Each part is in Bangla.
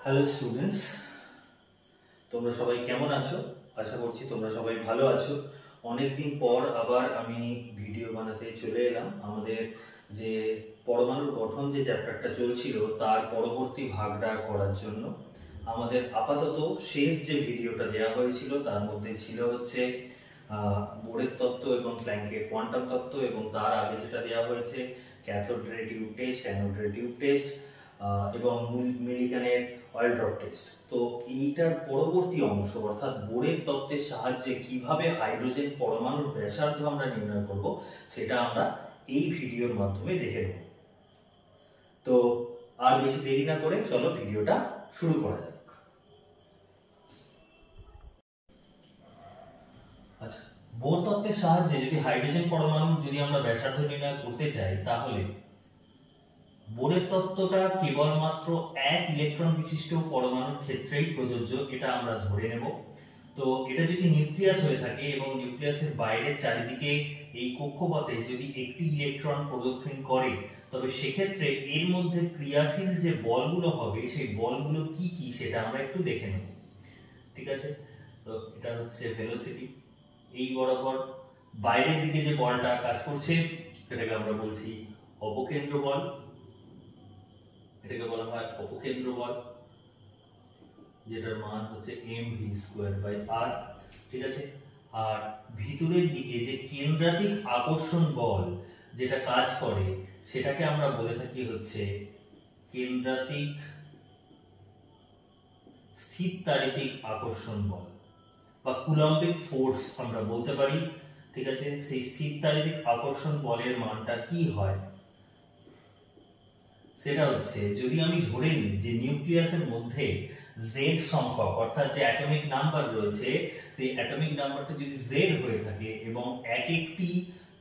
হ্যালো স্টুডেন্টস, তোমরা সবাই কেমন আছো? আশা করছি তোমরা সবাই ভালো আছো। অনেকদিন পর আবার আমি ভিডিও বানাতে চলে এলাম। আমাদের যে পরমাণুর গঠন যে চ্যাপ্টারটা চলছিল তার পরবর্তী ভাগটা করার জন্য আমাদের আপাতত শেষ যে ভিডিওটা দেওয়া হয়েছিল তার মধ্যে ছিল হচ্ছে বোরের তত্ত্ব এবং প্ল্যাঙ্কের কোয়ান্টাম তত্ত্ব, এবং তার আগে যেটা দেওয়া হয়েছে cathode ray tube test, anode ray tube test এবং মিলিকানের অয়েল ড্রপ টেস্ট। তো এইটার পরবর্তী অংশ অর্থাৎ বোরের তত্ত্বের সাহায্যে কিভাবে হাইড্রোজেন পরমাণুর ব্যাসার্ধ আমরা নির্ণয় করব সেটা আমরা এই ভিডিওর মাধ্যমে দেখে নেব। তো আর বেশি দেরি না করে চলো ভিডিওটা শুরু করা যাক। আচ্ছা, বোর তত্ত্বের সাহায্যে যদি হাইড্রোজেন পরমাণুর যদি আমরা ব্যাসার্ধ নির্ণয় করতে চাই তাহলে বোরের তত্ত্বটা কেবলমাত্র এক ইলেকট্রন বিশিষ্ট পরমাণুর ক্ষেত্রেই প্রযোজ্য, এটা আমরা ধরে নেব। তো এটা যদি নিউক্লিয়াস হয়ে থাকে এবং নিউক্লিয়াসের বাইরের চারিদিকে এই কক্ষপথে যদি একটি ইলেকট্রন প্রদক্ষিণ করে তবে সেক্ষেত্রে এর মধ্যে ক্রিয়াশীল যে বলগুলো হবে সেই বলগুলো কি কি সেটা আমরা একটু দেখে নেব। ঠিক আছে, তো এটা হচ্ছে ভেলোসিটি। এই বরাবর বাইরের দিকে যে বলটা কাজ করছে সেটাকে আমরা বলছি অপকেন্দ্র বল, এটাকে বলা হয় অপকেন্দ্র বল, যেটার মান হচ্ছে mv²/r। ঠিক আছে, আর ভিতরের দিকে যে কেন্দ্রাতিক আকর্ষণ বল যেটা কাজ করে সেটাকে আমরা বলে থাকি হচ্ছে কেন্দ্রাতিক স্থিরতারিতিক আকর্ষণ বল বা কুলম্বিক ফোর্স আমরা বলতে পারি। ঠিক আছে, সেই স্থিরতারিতিক আকর্ষণ বলের মানটা কি হয় সেটা হচ্ছে, যদি আমি ধরে নিই যে নিউক্লিয়াসের মধ্যে z সংখ্যক অর্থাৎ যে অ্যাটমিক নাম্বার রয়েছে সেই অ্যাটমিক নাম্বারটা যদি z হয়ে থাকে এবং এক একটি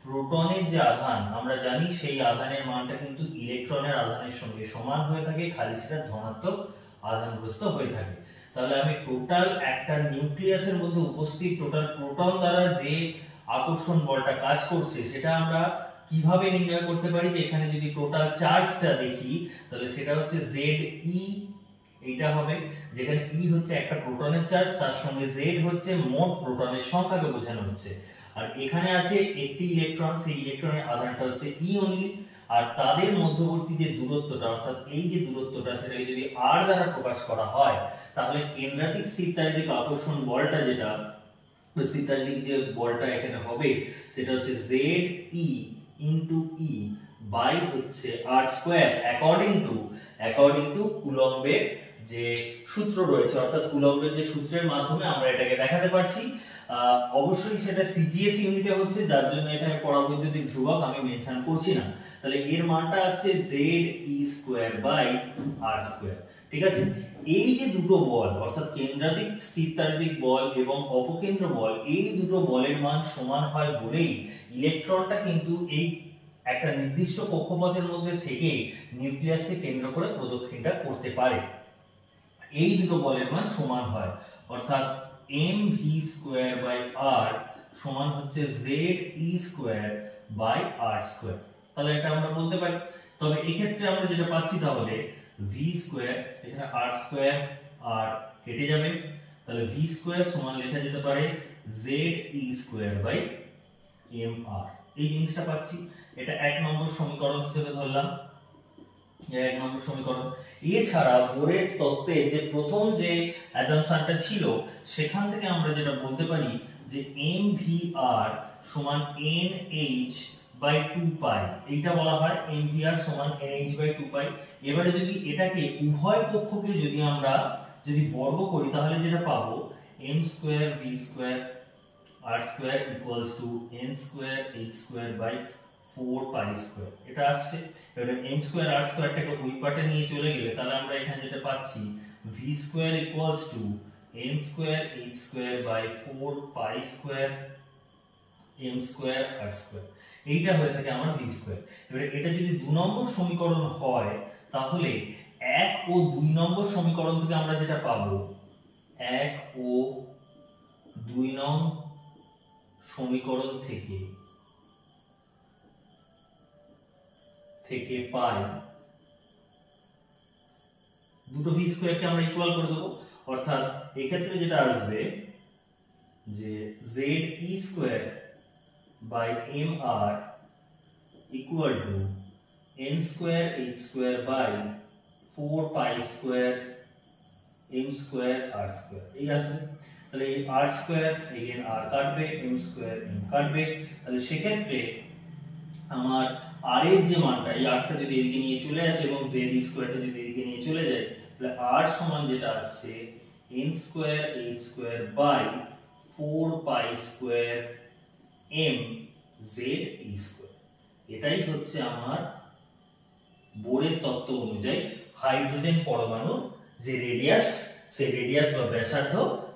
প্রোটনের যে আধান আমরা জানি সেই আধানের মানটা কিন্তু ইলেকট্রনের আধানের সঙ্গে সমান হয়ে থাকে, খালি সেটা ধনাত্মক আধানগ্রস্ত হয়ে থাকে। তাহলে আমি টোটাল একটা নিউক্লিয়াসের মধ্যে উপস্থিত টোটাল প্রোটন দ্বারা যে আকর্ষণ বলটা কাজ করছে সেটা আমরা কিভাবে নির্ণয় করতে পারি, যে এখানে যদি টোটাল চার্জটা দেখি তাহলে সেটা হচ্ছে ZE, এইটা হবে যেখানে E হচ্ছে একটা প্রোটনের চার্জ, তার সঙ্গে Z হচ্ছে মোট প্রোটনের সংখ্যাকে বোঝানো হচ্ছে। আর এখানে আছে একটি ইলেকট্রন, সেই ইলেকট্রনের আধানটা হচ্ছে E অনলি, আর তাদের মধ্যবর্তী যে দূরত্বটা অর্থাৎ এই যে দূরত্বটা সেটাকে যদি r দ্বারা প্রকাশ করা হয় তাহলে কেন্দ্রাতিক স্থিরতারিতিক আকর্ষণ বলটা যেটা স্থিরতারিতিক যে বলটা এখানে হবে সেটা হচ্ছে ZE into E by হচ্ছে r² অ্যাকর্ডিং টু কুলম্বের যে সূত্র রয়েছে, অর্থাৎ কুলম্বের যে সূত্রের মাধ্যমে আমরা এটাকে দেখাতে পারছি। অবশ্যই সেটা সিজিএস ইউনিটে হচ্ছে, যার জন্য এখানে পরাবৈদ্যুতিক ধ্রুবক আমি মেনশন করছি না। তাহলে এর মানটা আসছে ZE²/r²। ঠিক আছে, এই যে দুটো বল অর্থাৎ কেন্দ্রাতিক স্থিরতারিতিক বল এবং অপকেন্দ্র বল, এই দুটো বলের মান সমান হয় বলেই ইলেকট্রনটা কিন্তু এই একটা নির্দিষ্ট কক্ষপথের মধ্যে থেকে নিউক্লিয়াসকে কেন্দ্র করে প্রদক্ষিণটা করতে পারে। এই দুটো বলের মান সমান হয়, অর্থাৎ mv²/r সমান হচ্ছে ZE²/r²। তাহলে এটা আমরা বলতে পারি। তবে এই ক্ষেত্রে আমরা যেটা পাচ্ছি তাহলে v² এখানে r² আর কেটে যাবে, তাহলে v² সমান লেখা যেতে পারে ZE²/mr। এই জিনিসটা পাচ্ছি, এটা 1 নম্বর সমীকরণ হিসেবে ধরলাম, 1 নম্বর সমীকরণ। এছাড়া বোরের তত্ত্বে যে প্রথম যে অ্যাজাম্পশনটা ছিল সেখান থেকে আমরা যেটা বলতে পারি যে mvr সমান nh/2π, এইটা বলা হয় mvr সমান nh/2π। এবারে যদি এটাকে উভয় পক্ষকে যদি আমরা বর্গ করি তাহলে যেটা পাবো m²v²r² n²h²/4π², এটা আসছে। এবারে m²r² টাকে ওই পাটে নিয়ে চলে গেলে তাহলে আমরা এখানে যেটা পাচ্ছি v² n²h²/4π² m²r², এইটা হয়ে থাকে আমার v²। এবারে এটা যদি 2 নম্বর সমীকরণ হয় তাহলে 1 ও 2 নম্বর সমীকরণ থেকে আমরা যেটা পাবো 1 ও 2 নং সমীকরণ থেকে পাই দুটো ভি স্কয়ারকে আমরা ইকুয়াল করে দেবো, অর্থাৎ এক্ষেত্রে যেটা আসবে যে Z E square by M R equal to N square H square by 4 pi square M square R square. এই আসবে, তাহলে এই আর স্কয়ার এগেন আর কাটবে, এম স্কয়ার এম কাটবে, তাহলে সেক্ষেত্রে আমার আর এর যে মানটা, এই আরটা যদি এদিকে নিয়ে চলে আসে এবং জেড স্কয়ারটা যদি এদিকে নিয়ে চলে যায়, তাহলে আর সমান যেটা আসছে n square h square by 4 pi square m z e square. এটাই হচ্ছে আমার বোরের তত্ত্ব অনুযায়ী হাইড্রোজেন পরমাণুর যে রেডিয়াস, সেই রেডিয়াস বা ব্যাসার্ধ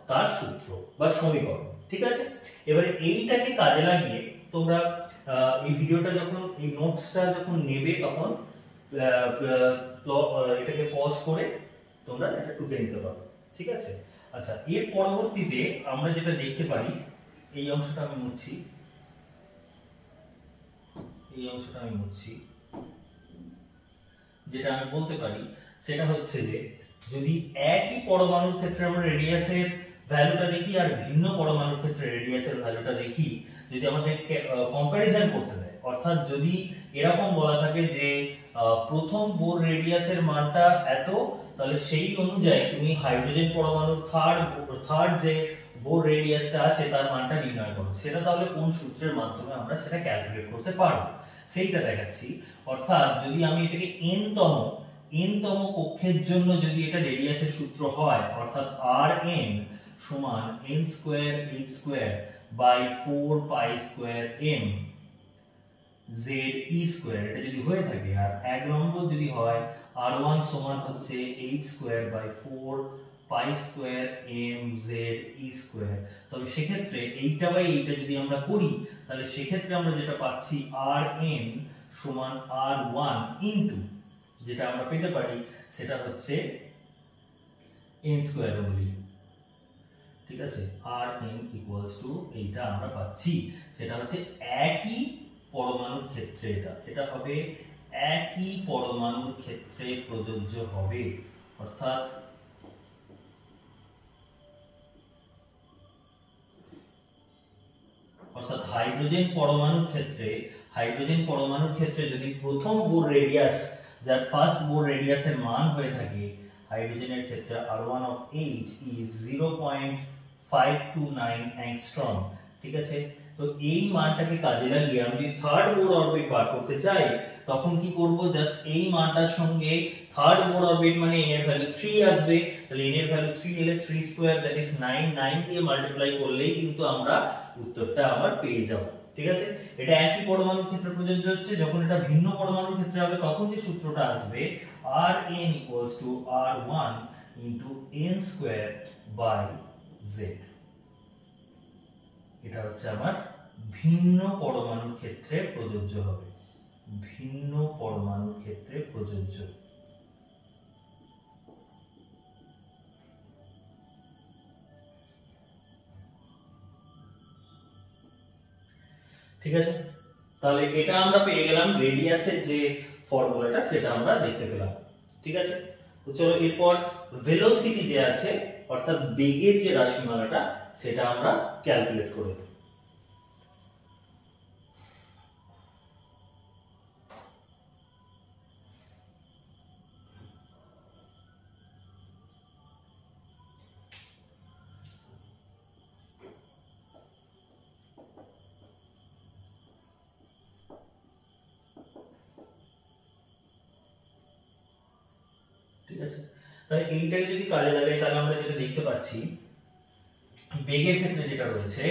তার সূত্র বা সমীকরণ। ঠিক আছে, এবারে এইটাকে কাজে লাগিয়ে তোমরা এই ভিডিওটা যখন, এই নোটসটা যখন নেবে তখন এটাকে পজ করে তোমরা এটা টুকে নিতে পারো। ঠিক আছে, আচ্ছা এর পরবর্তীতে আমরা যেটা দেখতে পারি, এই অংশটা আমি মুছছি, এই অংশটা আমি মুছছি, যেটা আমি বলতে পারি সেটা হচ্ছে যে যদি একই পরমাণুর ক্ষেত্রে আমরা রেডিয়াসের ভ্যালুটা দেখি আর ভিন্ন পরমাণুর ক্ষেত্রে রেডিয়াসের ভ্যালুটা দেখি, যদি আমাদের কম্প্যারিজন করতে দেয়, অর্থাৎ যদি এরকম বলা থাকে যে প্রথম বোর রেডিয়াসের মানটা এত, তাহলে সেই অনুযায়ী তুমি হাইড্রোজেন পরমাণুর থার্ড যে বোর রেডিয়াসটা আছে তার মানটা নির্ণয় করো, সেটা তাহলে কোন সূত্রের মাধ্যমে আমরা সেটা ক্যালকুলেট করতে পারবো সেইটা দেখাচ্ছি। অর্থাৎ যদি আমি এটাকে n তম কক্ষের জন্য যদি এটা রেডিয়াসের সূত্র হয়, অর্থাৎ Rn সমান n square h square by 4 pi square m z e square, এটা যদি হয়ে থাকে, আর 1 নম্বর যদি হয় R1 সমান হচ্ছে h square by 4 pi square m z e square, তবে সেক্ষেত্রে এইটা বাই এইটা যদি আমরা করি, তাহলে সেক্ষেত্রে আমরা যেটা পাচ্ছি Rn সমান R1 ইনটু যেটা আমরা পেতে পারি সেটা হচ্ছে n স্কয়ার অনলি। ঠিক আছে, Rn ইকুয়ালস টু এইটা আমরা পাচ্ছি, সেটা হচ্ছে একই পরমাণুর ক্ষেত্রে, এটা হবে একই পরমাণুর ক্ষেত্রে প্রযোজ্য হবে, অর্থাৎ হাইড্রোজেন পরমাণুর ক্ষেত্রে যদি প্রথম বোর রেডিয়াস, যার ফার্স্ট বোর রেডিয়াসের মান হয়ে থাকে হাইড্রোজেনের ক্ষেত্রে R1 of H is 0.529 angstrom. ঠিক আছে, তো এই মানটাকে কাজে লাগিয়ে আমি যদি থার্ড বোর অরবিট বার করতে চাই, তখন কি করব, জাস্ট এই মানটার সঙ্গে থার্ড বোর অরবিট মানে n এর ভ্যালু 3 আসবে, তাহলে n এর ভ্যালু 3 এলে 3 স্কয়ার দ্যাট ইজ 9 দিয়ে মাল্টিপ্লাই করলেই কিন্তু আমরা উত্তরটা আবার পেয়ে যাব। ঠিক আছে, এটা একই পরমাণুর ক্ষেত্রে প্রযোজ্য হচ্ছে, যখন এটা ভিন্ন পরমাণুর ক্ষেত্রে হবে তখন যে সূত্রটা আসবে Rn equals to R1 into n square by z, এটা হচ্ছে আমার ভিন্ন পরমাণুর ক্ষেত্রে প্রযোজ্য হবে, ভিন্ন পরমাণুর ক্ষেত্রে প্রযোজ্য। ঠিক আছে, তাহলে এটা আমরা পেয়ে গেলাম, রেডিয়াসের যে ফর্মুলাটা সেটা আমরা দেখতে পেলাম। ঠিক আছে, তো চলো এরপর ভেলোসিটি যে আছে, অর্থাৎ বেগের যে রাশিমালাটা, সেটা আমরা ক্যালকুলেট করব। ঠিক আছে, তাহলে এইটাকে যদি কাজে লাগাই, তাহলে আমরা যেটা দেখতে পাচ্ছি বেগের ক্ষেত্রে যেটা রয়েছে,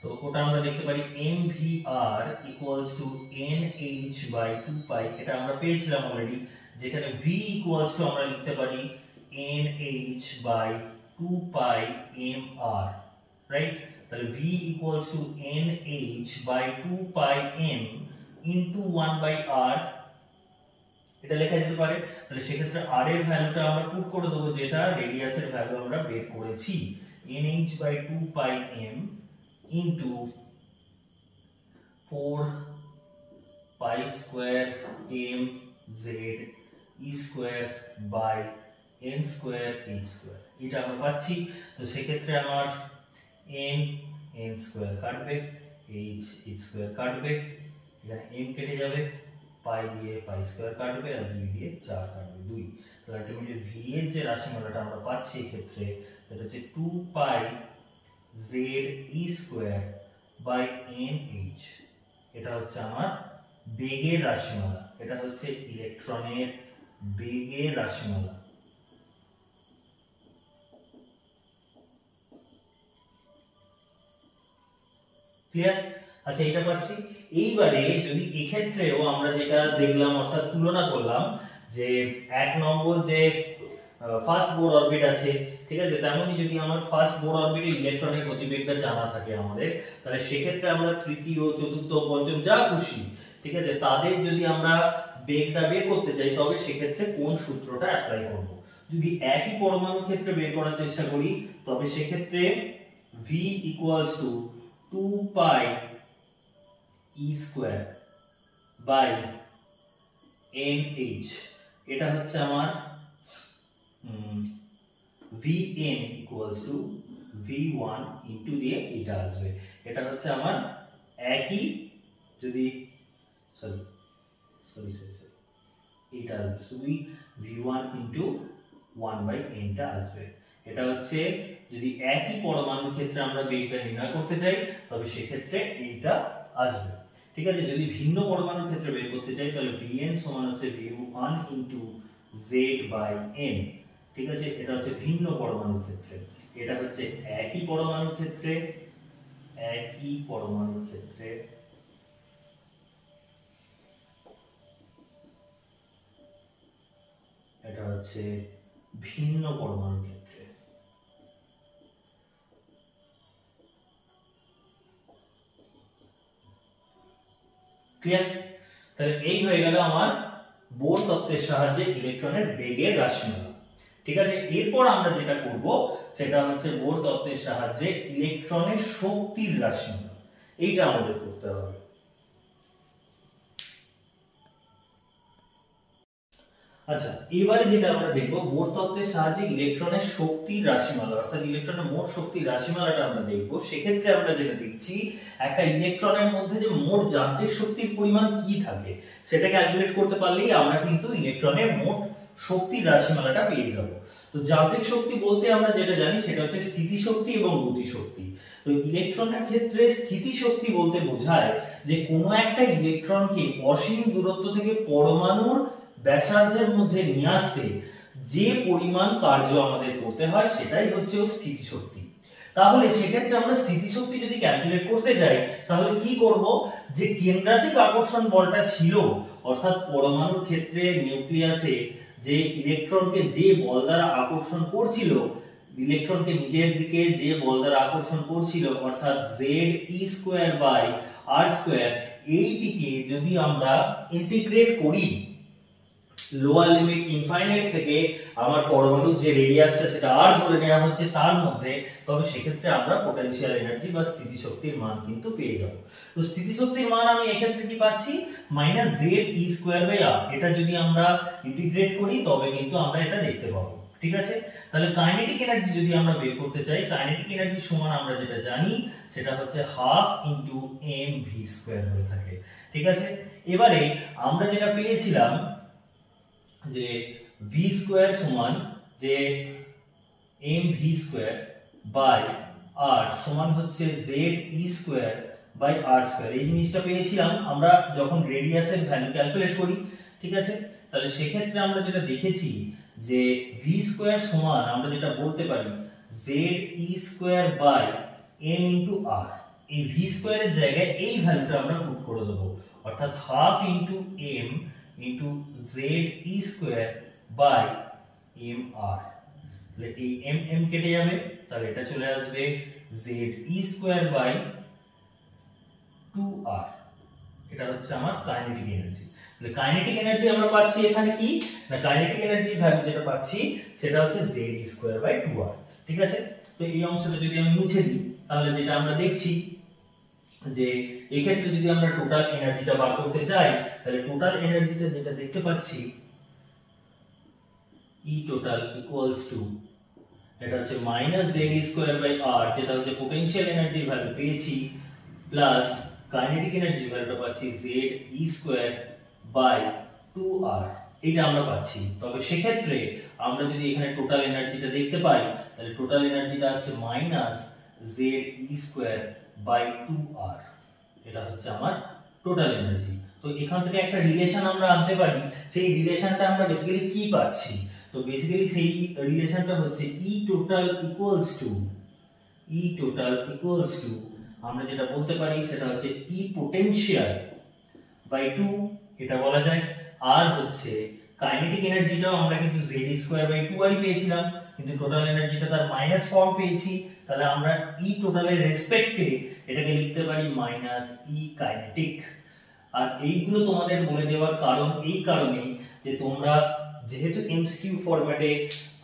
তো ওটা আমরা দেখতে পারি mvr equals to nh by 2 pi, এটা আমরা পেয়েছিলাম অলরেডি, যেখানে v equals to আমরা লিখতে পারি nh by 2 pi mr, right? তাহলে v equals to nh by 2 pi m into 1 by r, এটা লেখা যেতে পারে। তাহলে সেক্ষেত্রে r এর ভ্যালুটা আমরা পুট করে দেবো, যেটা রেডিয়াসের ভ্যালু আমরা বের করেছি, nh by 2 pi m into 4 pi square m z e square by n square h square, এটা আমরা পাচ্ছি। তো সেক্ষেত্রে আমার n স্কয়ার কাটবে, h স্কয়ার কাটবে, এখানে m কেটে যাবে, পাই দিয়ে পাই স্কয়ার কাটবে, আর 2 দিয়ে 4 কাটবে 2। তাহলে আলটিমেটলি v এর যে রাশিমালাটা আমরা পাচ্ছি এই ক্ষেত্রে এটা হচ্ছে 2 pi z e square by nh। এটা হচ্ছে আমার বেগের রাশিমালা, এটা হচ্ছে ইলেকট্রনের বেগের রাশিমালা। ক্লিয়ার? আচ্ছা, এটা পাচ্ছি। এইবারে যদি এক্ষেত্রেও আমরা যেটা দেখলাম অর্থাৎ তুলনা করলাম যে 1 নম্বর যে ফার্স্ট বোর অরবিট আছে, ঠিক আছে, তেমনই যদি আমার ফার্স্ট বোর অরবিটে ইলেকট্রনের গতিবেগটা জানা থাকে আমাদের, তাহলে সেক্ষেত্রে আমরা তৃতীয়, চতুর্থ, পঞ্চম যা খুশি, ঠিক আছে, তাদের যদি আমরা বেগটা বের করতে চাই তবে সেক্ষেত্রে কোন সূত্রটা অ্যাপ্লাই করব। যদি একই পরমাণুর ক্ষেত্রে বের করার চেষ্টা করি তবে সেক্ষেত্রে v equals to 2 pi e square by nh, এটা হচ্ছে আমার vn equals to v1 into দিয়ে এটা আসবে। এটা হচ্ছে আমার একই, যদি সরি এটা আসবে শুধু v1 ইনটু 1 বাই n টা আসবে। এটা হচ্ছে যদি একই পরমাণুর ক্ষেত্রে আমরা বেগটা নির্ণয় করতে চাই তবে সেক্ষেত্রে এইটা আসবে। ঠিক আছে, যদি ভিন্ন পরমাণুর ক্ষেত্রে বের করতে চাই তাহলে vn সমান হচ্ছে v1 into z by n। ঠিক আছে, এটা হচ্ছে ভিন্ন পরমাণুর ক্ষেত্রে, এটা হচ্ছে একই পরমাণুর ক্ষেত্রে, এটা হচ্ছে ভিন্ন পরমাণুর ক্ষেত্রে। ক্লিয়ার? তাহলে এই হয়ে গেল আমার বোর তত্ত্বের সাহায্যে ইলেকট্রনের বেগের রাশিমালা। ঠিক আছে, এরপর আমরা যেটা করব সেটা হচ্ছে বোর তত্ত্বের সাহায্যে ইলেকট্রনের শক্তির রাশিমালা, এইটা আমাদের করতে হবে। আচ্ছা, এবারে যেটা আমরা দেখব বোর তত্ত্বের সাহায্যে ইলেকট্রনের শক্তির রাশিমালা, অর্থাৎ ইলেকট্রনের মোট শক্তির রাশিমালাটা আমরা দেখব। সেক্ষেত্রে আমরা যেটা দেখছি একটা ইলেকট্রনের মধ্যে যে মোট যান্ত্রিক শক্তির পরিমাণ কি থাকে সেটা ক্যালকুলেট করতে পারলেই আমরা কিন্তু ইলেকট্রনের মোট শক্তির রাশিমালাটা পেয়ে যাব। তো যান্ত্রিক শক্তি বলতে আমরা যেটা জানি সেটা হচ্ছে স্থিতিশক্তি এবং গতিশক্তি। তো ইলেকট্রনের ক্ষেত্রে স্থিতিশক্তি বলতে বোঝায় যে কোনো একটা ইলেকট্রনকে অসীম দূরত্ব থেকে পরমাণুর ব্যাসার্ধের মধ্যে নিয়ে আসতে যে পরিমাণ কার্য আমাদের করতে হয় সেটাই হচ্ছে স্থিতিশক্তি। তাহলে সেক্ষেত্রে আমরা স্থিতিশক্তি যদি ক্যালকুলেট করতে যাই তাহলে কি করব, যে কেন্দ্রাতিক আকর্ষণ বলটা ছিল অর্থাৎ পরমাণুর ক্ষেত্রে নিউক্লিয়াসে যে ইলেকট্রনকে যে বল দ্বারা আকর্ষণ করছিল, ইলেকট্রনকে নিজের দিকে যে বল দ্বারা আকর্ষণ করছিল অর্থাৎ Ze²/r², এইটিকে যদি আমরা ইন্টিগ্রেট করি লোয়ার লিমিট ইনফাইনাইট থেকে আমার পরমাণুর যে রেডিয়াসটা সেটা আর ধরে নেওয়া হচ্ছে তার মধ্যে, তবে সেক্ষেত্রে আমরা পোটেনশিয়াল এনার্জি বা স্থিতিশক্তির মান কিন্তু পেয়ে যাব। তো স্থিতিশক্তির মান আমি এক্ষেত্রে কি পাচ্ছি -Ze²/r, এটা যদি আমরা ইন্টিগ্রেট করি তবে কিন্তু আমরা এটা দেখতে পাবো। ঠিক আছে, তাহলে কাইনেটিক এনার্জি যদি আমরা বের করতে চাই, কাইনেটিক এনার্জি সমান আমরা যেটা জানি সেটা হচ্ছে 1/2 × mv² হয়ে থাকে। ঠিক আছে, এবারে আমরা যেটা পেয়েছিলাম যে v² সমান যে mv²/r সমান হচ্ছে Ze²/r², এই জিনিসটা পেয়েছিলাম আমরা যখন রেডিয়াসের ভ্যালু ক্যালকুলেট করি। ঠিক আছে, তাহলে সেক্ষেত্রে আমরা যেটা দেখেছি যে v² সমান আমরা যেটা বলতে পারি Ze²/m × r, এই v² এর জায়গায় এই ভ্যালুটা আমরা পুট করে দেব, অর্থাৎ 1/2 × m × Ze²/mr। তাহলে এই m কেটে যাবে, তাহলে এটা চলে আসবে Ze²/2r। এটা হচ্ছে আমার কাইনেটিক এনার্জি। তাহলে কাইনেটিক এনার্জি আমরা পাচ্ছি এখানে কি না, কাইনেটিক এনার্জি ভ্যালু যেটা পাচ্ছি সেটা হচ্ছে z²/2r। ঠিক আছে, তো এই অংশটা যদি আমি মুছে দিই তাহলে যেটা আমরা দেখছি যে এই ক্ষেত্রে যদি আমরা টোটাল এনার্জিটা বার করতে চাই তাহলে টোটাল এনার্জিটা যেটা দেখতে পাচ্ছি E total equals to এটা হচ্ছে -z²/r যেটা হচ্ছে পোটেনশিয়াল এনার্জির ভ্যালু পেয়েছি প্লাস কাইনেটিক এনার্জির ভ্যালুটা পাচ্ছি ze²/2r এটা আমরা পাচ্ছি। তবে সেক্ষেত্রে আমরা যদি এখানে টোটাল এনার্জিটা দেখতে পাই তাহলে টোটাল এনার্জিটা আসছে -ze²/2r এটা হচ্ছে আমার টোটাল এনার্জি। তো এখান থেকে একটা রিলেশন আমরা আনতে পারি, সেই রিলেশনটা আমরা বেসিক্যালি কি পাচ্ছি, তো বেসিক্যালি সেই রিলেশনটা হচ্ছে E total equals to আমরা যেটা বলতে পারি সেটা হচ্ছে E potential by 2 এটা বলা যায়। আর হচ্ছে কাইনেটিক এনার্জিটাও আমরা কিন্তু z²/2r পেয়েছিলাম, কিন্তু টোটাল এনার্জিটা তার মাইনাস ফর্ম পেয়েছি, তাহলে আমরা E total এর রেসপেক্টে এটাকে লিখতে পারি -E kinetic। আর এইগুলো তোমাদের বলে দেওয়ার কারণ এই কারণেই যে তোমরা যেহেতু এমসিকিউ ফরম্যাটে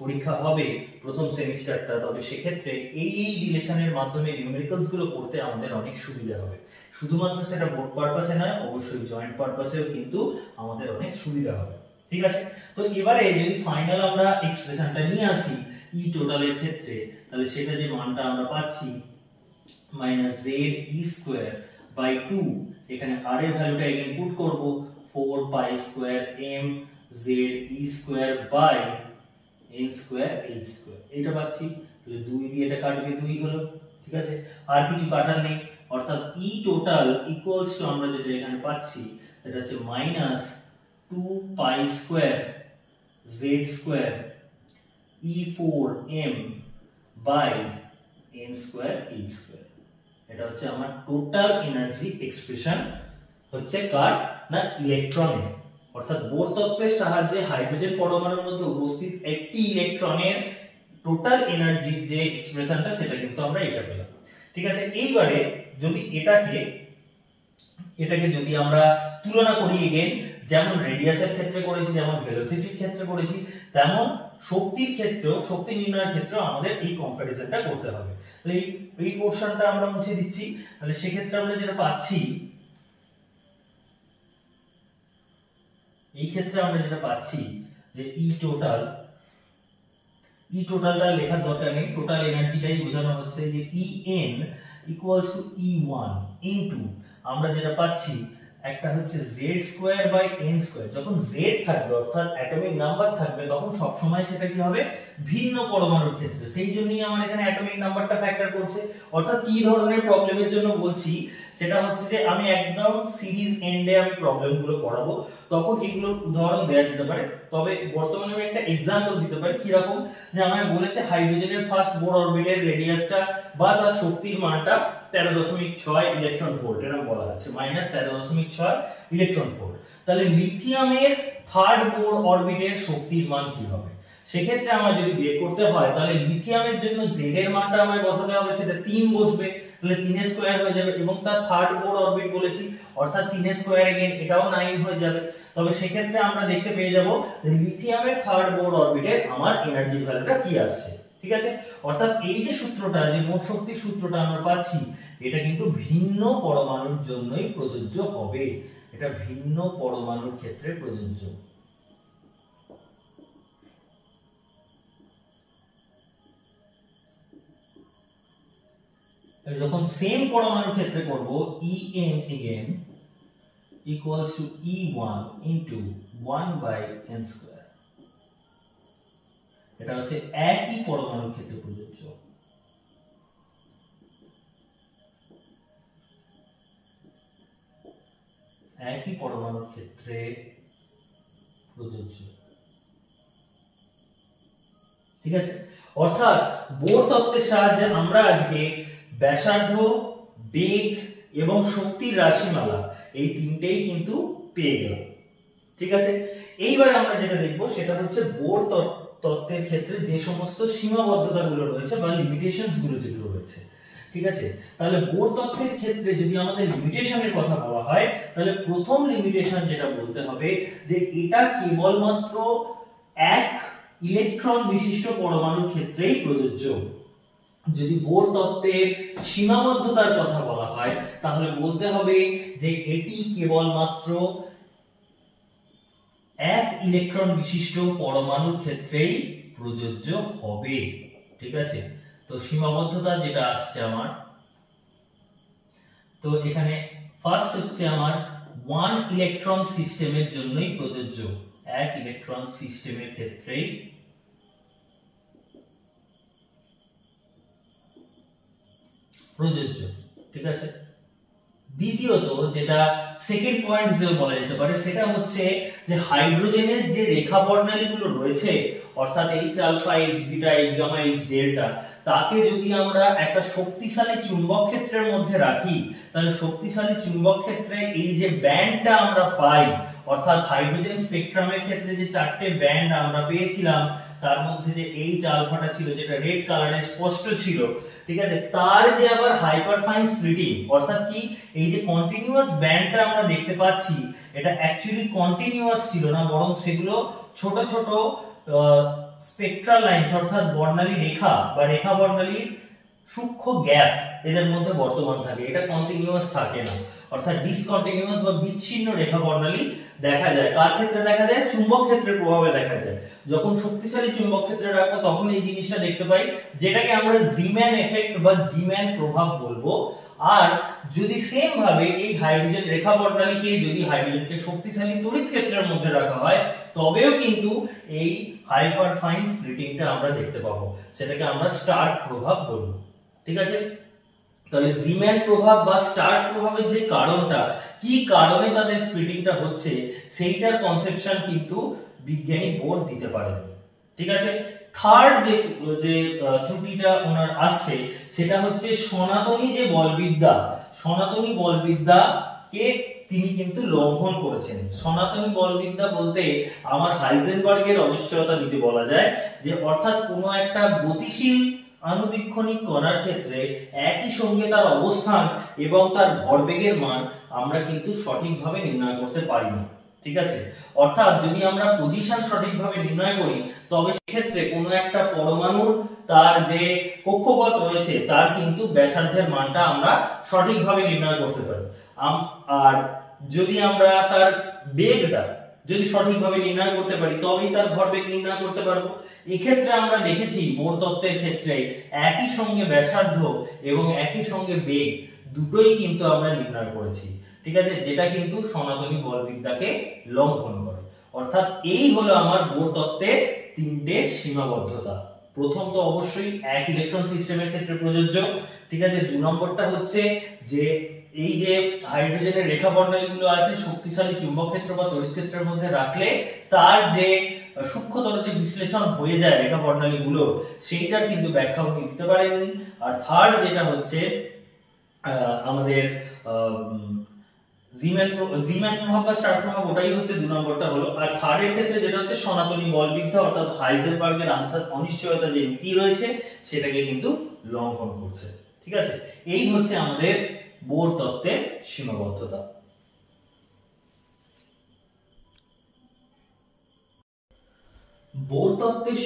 পরীক্ষা হবে প্রথম সেমিস্টারটা, তবে সেক্ষেত্রে এই রিলেশনের মাধ্যমে নিউমেরিক্যালস গুলো করতে আমাদের অনেক সুবিধা হবে। শুধুমাত্র সেটা বোর্ড পারপাসে নয়, অবশ্যই জয়েন্ট পারপাসেও কিন্তু আমাদের অনেক সুবিধা হবে। ঠিক আছে, তো এবারে যদি ফাইনাল আমরা এক্সপ্রেশনটা নিয়ে আসি ই টোটালের ক্ষেত্রে, তাহলে সেটা যে মানটা আমরা পাচ্ছি -ze²/2 এখানে r এর ভ্যালুটা এগেইন পুট করব 4π² mz²/n²h² এটা পাচ্ছি। তাহলে 2 দিয়ে এটা কাটবে 2 হলো। ঠিক আছে, আর কিছু কাটার নেই, অর্থাৎ E total equals to আমরা যেটা এখানে পাচ্ছি এটা হচ্ছে -2π² z² e4m/n²h²। এটা হচ্ছে আমার টোটাল এনার্জি এক্সপ্রেশন হচ্ছে কার না ইলেকট্রনের, অর্থাৎ বোর তত্ত্বের সাহায্যে হাইড্রোজেন পরমাণুর মধ্যে উপস্থিত একটি ইলেকট্রনের টোটাল এনার্জির যে এক্সপ্রেশনটা সেটা কিন্তু আমরা এটা পেলাম। ঠিক আছে, এইবারে যদি এটাকে যদি আমরা তুলনা করি এগেইন, যেমন রেডিয়াসের ক্ষেত্রে করেছি, যেমন ভেলোসিটির ক্ষেত্রে করেছি, তেমন শক্তির ক্ষেত্রেও, শক্তি নির্ণয়ের ক্ষেত্রেও আমাদের এই কম্প্যারিজনটা করতে হবে। তাহলে এই পোরশনটা আমরা মুছে দিচ্ছি। তাহলে সেক্ষেত্রে আমরা যেটা পাচ্ছি, এই ক্ষেত্রে আমরা যেটা পাচ্ছি যে ই টোটালটা লেখার দরকার নেই, টোটাল এনার্জিটাই বোঝানো হচ্ছে যে En equals to E1 into আমরা যেটা পাচ্ছি একটা হচ্ছে z²/n²। যখন z থাকবে অর্থাৎ অ্যাটমিক নাম্বার থাকবে তখন সব সময় সেটা কি হবে ভিন্ন পরমাণুর ক্ষেত্রে, সেই জন্যই আমার এখানে অ্যাটমিক নাম্বারটা ফ্যাক্টর করছে। অর্থাৎ কি ধরনের প্রবলেমের জন্য বলছি সেটা হচ্ছে যে আমি একদম সিরিজ এন্ডে আমি প্রবলেমগুলো করাবো, তখন এগুলোর উদাহরণ দেওয়া যেতে পারে। তবে বর্তমানে আমি একটা एग्जांपल দিতে পারি, কি রকম, যে আমায় বলেছে হাইড্রোজেনের ফার্স্ট বোর অরবিটের রেডিয়াসটা বা তার শক্তির মানটা 13.6 ইলেকট্রন ভোল্ট এরকম বলা আছে, -13.6 ইলেকট্রন ভোল্ট। তাহলে লিথিয়ামের থার্ড বোর অরবিটের শক্তির মান কি হবে? সেক্ষেত্রে আমার যদি বের করতে হয় তাহলে লিথিয়ামের জন্য z এর মানটা আমায় বসাতে হবে, সেটা 3 বসবে, তাহলে 3 স্কয়ার হয়ে যাবে, এবং তার থার্ড বোর অরবিট বলেছি অর্থাৎ 3 স্কয়ার এগেইন এটাও 9 হয়ে যাবে। তবে সেক্ষেত্রে আমরা দেখতে পেয়ে যাব লিথিয়ামের থার্ড বোর অরবিটে আমার এনার্জি ভ্যালুটা কি আসছে। ঠিক আছে, অর্থাৎ এই যে সূত্রটা, যে মোট শক্তির সূত্রটা আমরা পাচ্ছি, এটা কিন্তু ভিন্ন পরমাণুর জন্যই প্রযোজ্য হবে, এটা ভিন্ন পরমাণুর ক্ষেত্রে প্রযোজ্য। যখন সেম পরমাণুর ক্ষেত্রে করব En again equals to E1 into 1/n², এটা হচ্ছে একই পরমাণুর ক্ষেত্রে প্রযোজ্য। একই পরমাণুর ক্ষেত্রে প্রযোজ্য। ঠিক আছে, অর্থাৎ বোর তত্ত্বের সাহায্যে আমরা আজকে ব্যাসার্ধ, বেগ এবং শক্তির রাশিমালা এই তিনটেই কিন্তু পেয়ে গেলাম। ঠিক আছে, এইবার আমরা যেটা দেখব সেটা হচ্ছে বোর তত্ত্বের ক্ষেত্রে যে সমস্ত সীমাবদ্ধতাগুলো রয়েছে বা লিমিটেশনস গুলো যেগুলো রয়েছে। ঠিক আছে। তাহলে বোর তত্ত্বের ক্ষেত্রে যদি আমাদের লিমিটেশনের কথা বলা হয়, তাহলে প্রথম লিমিটেশন যেটা বলতে হবে যে এটা কেবলমাত্র এক ইলেকট্রন বিশিষ্ট পরমাণুর ক্ষেত্রেই প্রযোজ্য। যদি বোর তত্ত্বের সীমাবদ্ধতার কথা বলা হয়, তাহলে বলতে হবে যে এটি কেবলমাত্র এক ইলেকট্রন বিশিষ্ট পরমাণুর ক্ষেত্রেই প্রযোজ্য হবে। ঠিক আছে, তো সীমাবদ্ধতা যেটা আসছে আমার, তো এখানে ফার্স্ট হচ্ছে আমার ওয়ান ইলেকট্রন সিস্টেমের জন্যই প্রযোজ্য, এক ইলেকট্রন সিস্টেমের ক্ষেত্রেই প্রযোজ্য। ঠিক আছে, দ্বিতীয়ত যেটা সেকেন্ড পয়েন্ট হিসেবে বলা যেতে পারে সেটা হচ্ছে যে হাইড্রোজেনের যে রেখা বর্ণালীগুলো রয়েছে, অর্থাৎ H alpha, H beta, H gamma, H delta, তাকে যদি আমরা একটা শক্তিশালী চুম্বক ক্ষেত্রের মধ্যে রাখি, তাহলে শক্তিশালী চুম্বক ক্ষেত্রে এই যে ব্যান্ডটা আমরা পাই, অর্থাৎ হাইড্রোজেন স্পেকট্রামের ক্ষেত্রে যে চারটে ব্যান্ড আমরা পেয়েছিলাম, তার মধ্যে যে H আলফাটা ছিল যেটা রেড কালারে স্পষ্ট ছিল, ঠিক আছে, তার যে আবার হাইপারফাইন স্প্লিটিং, অর্থাৎ কি এই যে কন্টিনিউয়াস ব্যান্ডটা আমরা দেখতে পাচ্ছি, এটা অ্যাকচুয়ালি কন্টিনিউয়াস ছিল না, বরং সেগুলো ছোট ছোট স্পেকট্রাল লাইনস, অর্থাৎ বর্ণালী রেখা বা রেখা বর্ণালীর সূক্ষ্ম গ্যাপ এদের মধ্যে বর্তমান থাকে, এটা কন্টিনিউয়াস থাকে না, অর্থাৎ ডিসকন্টিনিউয়াস বা বিচ্ছিন্ন রেখা বর্ণালী দেখা যায়। কার ক্ষেত্রে দেখা যায়? চুম্বক ক্ষেত্রের প্রভাবে দেখা যায়। যখন শক্তিশালী চুম্বক ক্ষেত্রে রাখবো তখন এই জিনিসটা দেখতে পাই, যেটাকে আমরা জিম্যান এফেক্ট বা জিম্যান প্রভাব বলবো। আর যদি সেম ভাবে এই হাইড্রোজেন রেখা বর্ণালীকে যদি হাইড্রোজেনকে শক্তিশালী তড়িৎ ক্ষেত্রের মধ্যে রাখা হয়, তবেও কিন্তু এই হাইপারফাইন স্প্লিটিংটা আমরা দেখতে পাবো, সেটাকে আমরা স্টার্ক প্রভাব বলবো। ঠিক আছে, তাহলে জিম্যান প্রভাব বা স্টার্ক প্রভাবের যে কারণটা, কি কারণে তাদের স্প্লিটিংটা হচ্ছে, সেইটার কনসেপশন কিন্তু বিজ্ঞানী বোর দিতে পারেন। ঠিক আছে, থার্ড যে ত্রুটিটা ওনার আসছে সেটা হচ্ছে সনাতনী যে বলবিদ্যা, সনাতনী বলবিদ্যাকে তিনি কিন্তু লঙ্ঘন করেছেন। সনাতনী বলবিদ্যা বলতে আমার হাইজেনবার্গের অনিশ্চয়তা নীতি বলা যায়, যে অর্থাৎ কোনো একটা গতিশীল আণুবীক্ষণিক কণার ক্ষেত্রে একই সঙ্গে তার অবস্থান এবং তার ভরবেগের মান আমরা কিন্তু সঠিকভাবে নির্ণয় করতে পারি না। ঠিক আছে, অর্থাৎ যদি আমরা পজিশন সঠিকভাবে নির্ণয় করি, তবে সেক্ষেত্রে কোনো একটা পরমাণুর তার যে কক্ষপথ রয়েছে তার কিন্তু ব্যাসার্ধের মানটা আমরা সঠিকভাবে নির্ণয় করতে পারি। আর যদি আমরা তার বেগটা যদি সঠিকভাবে নির্ণয় করতে পারি, তবেই তার ভরবেগ নির্ণয় করতে পারবো। এক্ষেত্রে আমরা দেখেছি বোর তত্ত্বের ক্ষেত্রে একই সঙ্গে ব্যাসার্ধ এবং একই সঙ্গে বেগ দুটোই কিন্তু আমরা নির্ণয় করেছি। ঠিক আছে, যেটা কিন্তু সনাতনী বলবিদ্যাকে লঙ্ঘন করে। অর্থাৎ এই হলো আমার বোর তত্ত্বের তিনটে সীমাবদ্ধতা। প্রথম তো অবশ্যই এক ইলেকট্রন সিস্টেমের ক্ষেত্রে প্রযোজ্য। ঠিক আছে, 2 নম্বরটা হচ্ছে যে এই যে হাইড্রোজেনের রেখা বর্ণালীগুলো আছে শক্তিশালী চুম্বক ক্ষেত্র বা তড়িৎ ক্ষেত্রের মধ্যে রাখলে তার যে সূক্ষ্মতর যে বিশ্লেষণ হয়ে যায় রেখা বর্ণালীগুলো, সেইটার কিন্তু ব্যাখ্যা উনি দিতে পারেননি। আর থার্ড যেটা হচ্ছে আমাদের জিম্যান প্রভাব বা স্টার্ক প্রভাব, ওটাই হচ্ছে 2 নম্বরটা হলো। আর থার্ড এর ক্ষেত্রে যেটা হচ্ছে সনাতনী বলবিদ্যা, অর্থাৎ হাইজেনবার্গের অনিশ্চয়তা যে নীতি রয়েছে সেটাকে কিন্তু লঙ্ঘন করছে। ঠিক আছে, এই হচ্ছে আমাদের বোর তত্ত্বের সীমাবদ্ধতা। বোর তত্ত্বের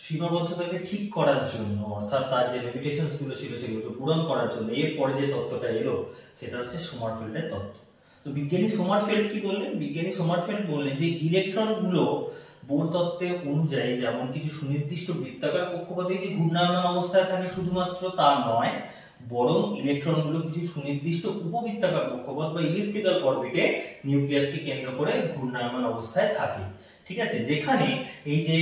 সীমাবদ্ধতাকে ঠিক করার জন্য, অর্থাৎ তার যে লিমিটেশনস গুলো ছিল সেগুলোকে পূরণ করার জন্য এরপরে যে তত্ত্বটা এলো সেটা হচ্ছে সোমারফেল্ডের তত্ত্ব। তো বিজ্ঞানী সোমারফেল্ড কি বললেন? বিজ্ঞানী সোমারফেল্ড বললেন যে ইলেকট্রন গুলো বোর তত্ত্বে অনুযায়ী যেমন কিছু সুনির্দিষ্ট বৃত্তাকার কক্ষপথে যে ঘূর্ণায়মান অবস্থায় থাকে শুধুমাত্র তা নয়, বরং ইলেকট্রনগুলো কিছু সুনির্দিষ্ট উপবৃত্তাকার কক্ষপথ বা ইলিপ্টিক্যাল অরবিটে নিউক্লিয়াসকে কেন্দ্র করে ঘূর্ণায়মান অবস্থায় থাকে। ঠিক আছে, যেখানে এই যে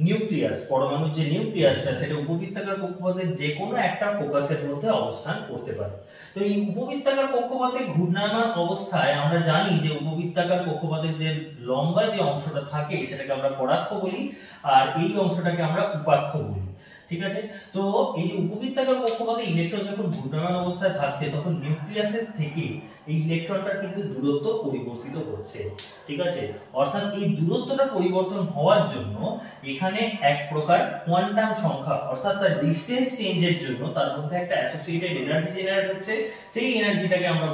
নিউক্লিয়াস, পরমাণুর যে নিউক্লিয়াসটা সেটা উপবৃত্তাকার কক্ষপথের যে কোনো একটা ফোকাসের মধ্যে অবস্থান করতে পারে। তো এই উপবৃত্তাকার কক্ষপথে ঘূর্ণায়মান অবস্থায় আমরা জানি যে উপবৃত্তাকার কক্ষপথের যে লম্বা যে অংশটা থাকে সেটাকে আমরা পরাক্ষ বলি, আর এই অংশটাকে আমরা উপাক্ষ বলি। ঠিক আছে, তো এই যে উপবৃত্তাকার কক্ষপথে ইলেকট্রন যখন ঘূর্ণায়মান অবস্থায় থাকছে তখন নিউক্লিয়াসের থেকে এই ইলেকট্রনটার কিন্তু দূরত্ব পরিবর্তিত হচ্ছে, ঠিক আছে। অর্থাৎ এই দূরত্বটা পরিবর্তন হওয়ার জন্য এখানে এক প্রকার কোয়ান্টাম সংখ্যা অর্থাৎ তার ডিসটেন্স চেঞ্জের জন্য তার মধ্যে একটা অ্যাসোসিয়েটেড এনার্জি জেনারেট হচ্ছে। সেই এনার্জিটাকে আমরা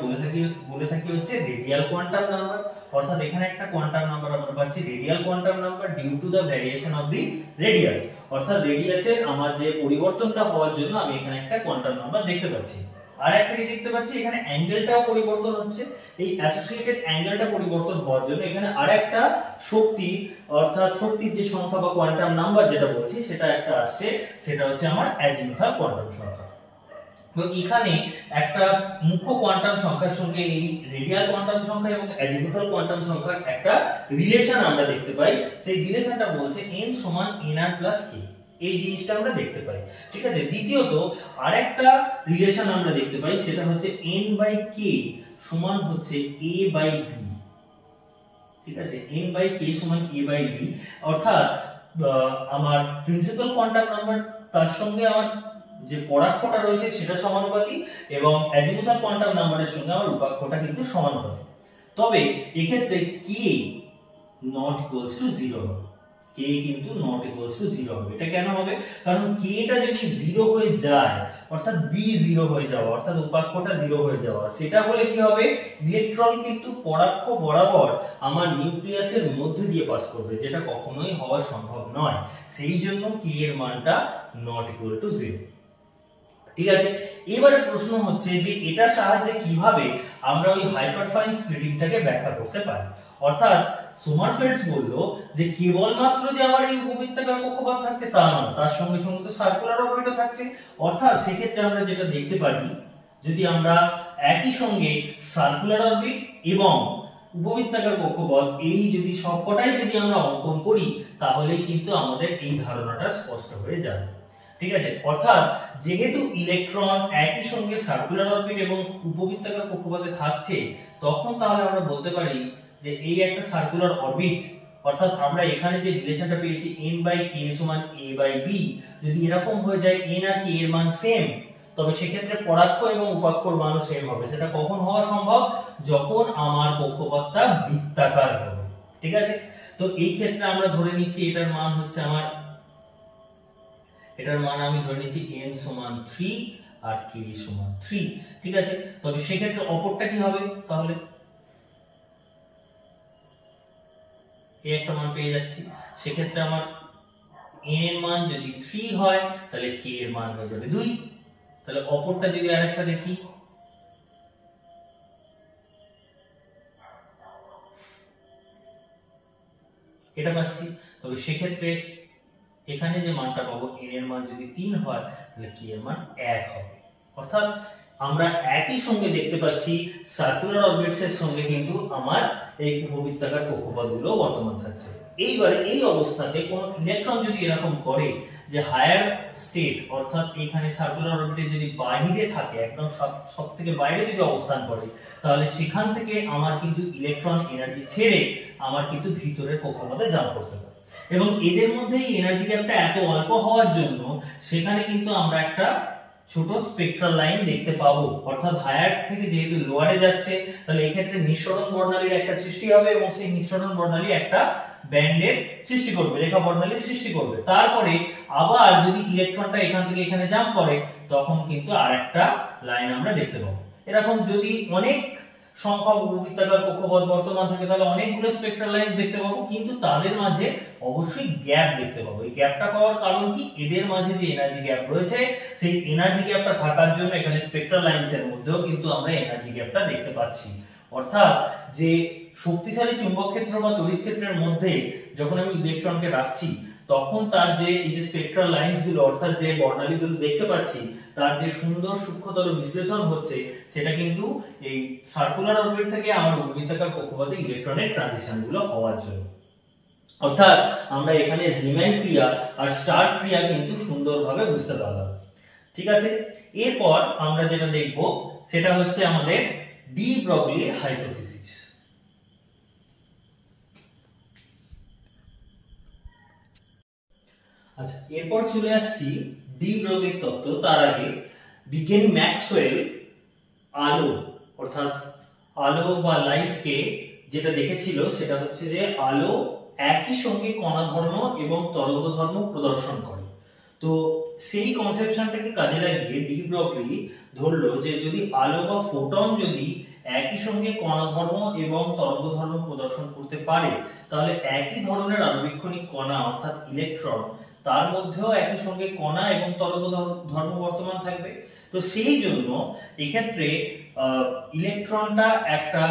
বলে থাকি হচ্ছে রেডিয়াল কোয়ান্টাম নাম্বার। অর্থাৎ এখানে একটা কোয়ান্টাম নাম্বার আমরা পাচ্ছি radial quantum number due to the variation of the radius. অর্থাৎ রেডিয়াসের আমার যে পরিবর্তনটা হওয়ার জন্য আমি এখানে একটা কোয়ান্টাম নাম্বার দেখতে পাচ্ছি। আর একটা কি দেখতে পাচ্ছি, এখানে অ্যাঙ্গেলটাও পরিবর্তন হচ্ছে। এই অ্যাসোসিয়েটেড অ্যাঙ্গেলটা পরিবর্তন হওয়ার জন্য এখানে আরেকটা শক্তি অর্থাৎ শক্তির যে সংখ্যা বা কোয়ান্টাম নাম্বার যেটা বলছি সেটা একটা আসছে, সেটা হচ্ছে আমার অ্যাজিমুথাল কোয়ান্টাম সংখ্যা। তো এখানে একটা মুখ্য কোয়ান্টাম সংখ্যার সঙ্গে এই রেডিয়াল কোয়ান্টাম সংখ্যা এবং অ্যাজিমুথাল কোয়ান্টাম সংখ্যার একটা রিলেশন আমরা দেখতে পাই। সেই রিলেশনটা বলছে n সমান nr প্লাস k, এই জিনিসটা আমরা দেখতে পাই, ঠিক আছে। দ্বিতীয়ত আরেকটা রিলেশন আমরা দেখতে পাই, সেটা হচ্ছে n বাই k সমান হচ্ছে a বাই b, ঠিক আছে। n বাই k সমান a বাই b, অর্থাৎ আমার প্রিন্সিপাল কোয়ান্টাম নাম্বার তার সঙ্গে আমার যে পরাক্ষটা রয়েছে সেটা সমানুপাতিক এবং অ্যাজিমুথাল কোয়ান্টাম নাম্বারের সঙ্গে আমার উপাক্ষটা কিন্তু সমানুপাতিক। তবে এক্ষেত্রে k নট ইকুয়ালস টু 0 হবে, k কিন্তু নট ইকুয়ালস টু 0 হবে। এটা কেন হবে? কারণ k টা যদি 0 হয়ে যায় অর্থাৎ b 0 হয়ে যাওয়া অর্থাৎ উপাক্ষটা 0 হয়ে যাওয়া, সেটা হলে কি হবে, ইলেকট্রন কিন্তু পরাক্ষ বরাবর আমার নিউক্লিয়াসের মধ্যে দিয়ে পাস করবে, যেটা কখনোই হওয়া সম্ভব নয়। সেই জন্য k এর মানটা নট ইকুয়াল টু 0, ঠিক আছে। এবারে প্রশ্ন হচ্ছে যে এটার সাহায্যে কিভাবে আমরা ওই হাইপারফাইন স্প্লিটিংটাকে ব্যাখ্যা করতে পারি। অর্থাৎ সোমারফেল্ডস বললো যে কেবলমাত্র যে আমার এই উপবৃত্তাকার কক্ষপথ থাকছে তা নয়, তার সঙ্গে সঙ্গে তো সার্কুলার অরবিটও থাকছে। অর্থাৎ সেক্ষেত্রে আমরা যেটা দেখতে পারি, যদি আমরা একই সঙ্গে সার্কুলার অরবিট এবং উপবৃত্তাকার কক্ষপথ এই যদি সবকটাই যদি আমরা অঙ্কন করি, তাহলে কিন্তু আমাদের এই ধারণাটা স্পষ্ট হয়ে যাবে, ঠিক আছে। অর্থাৎ যেহেতু ইলেকট্রন একই সঙ্গে সার্কুলার অরবিট এবং উপবৃত্তাকার কক্ষপথে থাকছে, তখন তাহলে আমরা বলতে পারি যে এই একটা সার্কুলার অরবিট, অর্থাৎ আমরা এখানে যে রিলেশনটা পেয়েছি n বাই k সমান a বাই b, যদি এরকম হয়ে যায় n আর k এর মান সেম, তবে সেক্ষেত্রে পরাক্ষ এবং উপাক্ষর মানও সেম হবে। সেটা কখন হওয়া সম্ভব? যখন আমার কক্ষপথটা বৃত্তাকার হবে, ঠিক আছে। তো এই ক্ষেত্রে আমরা ধরে নিচ্ছি এটার মান হচ্ছে আমি ধরে নিচ্ছি n সমান 3 আর k সমান 3, ঠিক আছে। তবে সেক্ষেত্রে অপরটা কি হবে? তাহলে এই একটা মান পেয়ে যাচ্ছি, সেক্ষেত্রে আমার n এর মান যদি 3 হয় তাহলে k এর মান হয়ে যাবে 2। তাহলে অপরটা যদি আরেকটা দেখি, এটা পাচ্ছি, তবে সেক্ষেত্রে এখানে যে মানটা পাবো n এর মান যদি 3 হয় তাহলে k এর মান 1 হবে। অর্থাৎ আমরা একই সঙ্গে দেখতে পাচ্ছি সার্কুলার অরবিটস এর সঙ্গে কিন্তু আমার এই উপবৃত্তাকার কক্ষপথগুলো বর্তমান থাকছে। এইবারে এই অবস্থাতে কোন ইলেকট্রন যদি এরকম করে যে হায়ার স্টেট অর্থাৎ এখানে সার্কুলার অরবিটের যদি বাইরে থাকে, একদম সবথেকে বাইরে যদি অবস্থান করে, তাহলে সেখান থেকে আমার কিন্তু ইলেকট্রন এনার্জি ছেড়ে আমার কিন্তু ভিতরের কক্ষপথে জাম্প করতে পারে। এবং এদের মধ্যে এই এনার্জি গ্যাপটা এত অল্প হওয়ার জন্য সেখানে কিন্তু আমরা একটা ছোট স্পেকট্রাল লাইন দেখতে পাবো। অর্থাৎ হায়ার থেকে যেহেতু লোয়ারে যাচ্ছে, তাহলে এই ক্ষেত্রে নিঃসরণ বর্ণালীর একটা সৃষ্টি হবে এবং সেই নিঃসরণ বর্ণালী একটা ব্যান্ডের সৃষ্টি করবে, রেখা বর্ণালীর সৃষ্টি করবে। তারপরে আবার যদি ইলেকট্রনটা এখান থেকে এখানে জাম্প করে, তখন কিন্তু আরেকটা লাইন আমরা দেখতে পাবো। এরকম যদি অনেক সংখ্যক উপবৃত্তাকার কক্ষপথ বর্তমান থাকে, তাহলে অনেকগুলো স্পেকট্রাল লাইন্স দেখতে পাবো, কিন্তু তাদের মাঝে অবশ্যই গ্যাপ দেখতে পাবো। এই গ্যাপটা পাওয়ার কারণ কি? এদের মাঝে যে এনার্জি গ্যাপ রয়েছে, সেই এনার্জি গ্যাপটা থাকার জন্য এখানে স্পেকট্রাল লাইন্স এর মধ্যেও কিন্তু আমরা এনার্জি গ্যাপটা দেখতে পাচ্ছি। অর্থাৎ যে শক্তিশালী চুম্বক ক্ষেত্র বা তড়িৎ ক্ষেত্রের মধ্যে যখন আমি ইলেকট্রনকে রাখছি, তখন তার যে এই যে স্পেকট্রাল লাইন্স গুলো অর্থাৎ যে বর্ণালীগুলো দেখতে পাচ্ছি, তার যে সুন্দর সূক্ষ্মতর বিশ্লেষণ হচ্ছে, সেটা কিন্তু এই সার্কুলার অরবিট থেকে আমার উপবৃত্তাকার কক্ষপথে ইলেকট্রনের ট্রানজিশন গুলো হওয়ার জন্য। অর্থাৎ আমরা এখানে জিম্যান ক্রিয়া আর স্টার্ক ক্রিয়া কিন্তু সুন্দরভাবে বুঝতে পারলাম, ঠিক আছে। এরপর আমরা যেটা দেখব সেটা হচ্ছে আমাদের ডি ব্রগলি হাইপোথিসিস। আচ্ছা, এরপর চলে আসছি ডি ব্রগলির তত্ত্ব। তার আগে বিজ্ঞানী ম্যাক্সওয়েল আলো অর্থাৎ আলো বা লাইটকে যেটা দেখেছিল সেটা হচ্ছে যে আলো একই সঙ্গে কণা ধর্ম এবং তরঙ্গ ধর্ম প্রদর্শন করে। তো সেই কনসেপশনটাকে কাজে লাগিয়ে ডি ব্রগলি ধরলো যে যদি আলো বা ফোটন যদি একই সঙ্গে কণা ধর্ম এবং তরঙ্গ ধর্ম প্রদর্শন করতে পারে, তাহলে একই ধরনের আণুবীক্ষণিক কণা অর্থাৎ ইলেকট্রন তার মধ্যেও একই সঙ্গে কণা এবং তরঙ্গ ধর্ম বর্তমান থাকবে। তো সেই জন্য এক্ষেত্রে ইলেকট্রনটা একটা